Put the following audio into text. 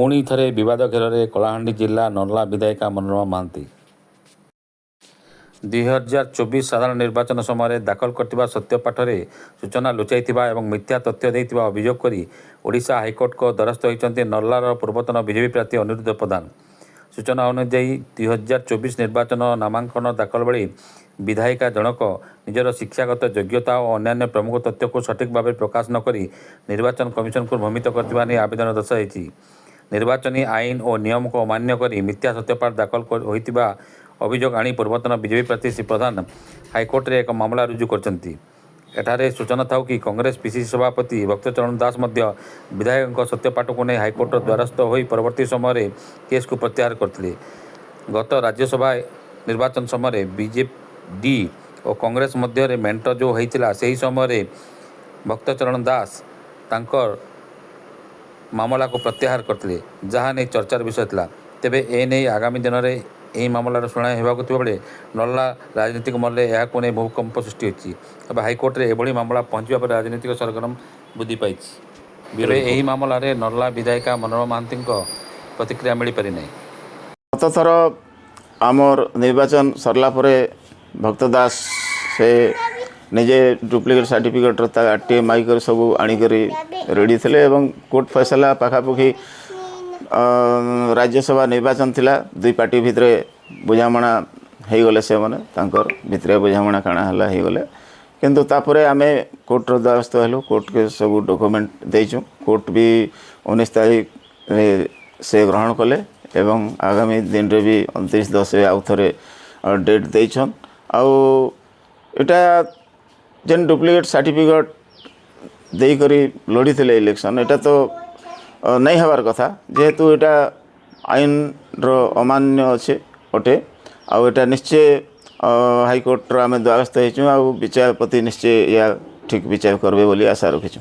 पुणी थरे विवाद घेर कलाहांडी जिला नर्ला विधायिका मनोरमा महांती 2024 साधारण निर्वाचन समय दाखल करथिबा सत्यपाठरे सूचना लुचाइथिबा एवं मिथ्या तथ्य देइथिबा अभियोग करी ओडिशा हाईकोर्ट को द्वारस्थ होइचंती नर्लार पूर्वतन बीजेपी प्रार्थी अनिरुद्ध प्रधान। सूचना अनुଯାयी 2024 निर्वाचन नामांकन दाखल बेले विधायिका जनक निजर शिक्षागत योग्यता और अन्य प्रमुख तथ्य को सठिक भाव प्रकाश नक निर्वाचन कमिशन को भ्रमित करथिबा नै आवेदन दर्शाइछि। निर्वाचनी आईन और नियम को अमान्य करी मिथ्या सत्यपाठ दाखल होइतिबा अभियोग आनी पूर्वतन बीजेपी प्रार्थी श्री प्रधान हाईकोर्ट रे एक मामला रुजु करछंती। एठारे सूचना था कि कांग्रेस पीसीसी सभापति भक्तचरण दास मध्य विधायक सत्यपाठ को नहीं हाईकोर्ट द्वारस्थ होई परवर्ती समय केस को प्रत्याहार करथिले। गत राज्यसभा निर्वाचन समय बीजेडी और कांग्रेस मध्य मेंट जो होइतिला सेही समय भक्तचरण दास तांकर मामला को प्रत्याहार करथिले, जहाँ नहीं चर्चार विषय था। तेबे ए नहीं आगामी दिन में यही मामलार शुणाणी होगा बेले नर्ला राजनीतिक मल्ले यह भूकंप सृष्टि होती। तब हाईकोर्ट में एभली मामला पहुँचा पर राजनीतिक सरगरम वृद्धि पाई। यही मामलें नर्ला विधायिका मनोरमा महांती प्रतिक्रिया मिल पारि ना। गत थर आमर निर्वाचन सरला भक्त दास से निजे डुप्लिकेट सर्टिफिकेट आरटीए माइक सब आनिक रेडी थे। कोर्ट फैसला पाखापाखि राज्यसभा निर्वाचन थिला दुई पार्टी भितर बुझामणा हो गले से माने तांकर भितर बुझामणा काଣା हला हो गले। किंतु तापरे आमे कोर्ट रो द्वारस्थ हेलु। कोर्ट के सब डॉक्यूमेंट देइछु। कोर्ट भी 19 तारीख से ग्रहण कले एवं आगामी दिन रे भी 29/10 आउ थरे डेट देइछन। आउ एटा जेन डुप्लिकेट सर्टिफिकेट देई करी लड़ी थिले इलेक्शन एटा तो नहीं हबार कथा, जेहेतु एटा आईन रो अमान्य अच्छे अटे। आउ एटा निश्चय हाईकोर्ट आम द्वारस्थ होइछु। आउ विचारपति निश्चय या ठीक विचार करबे बोली आशा रखिछु।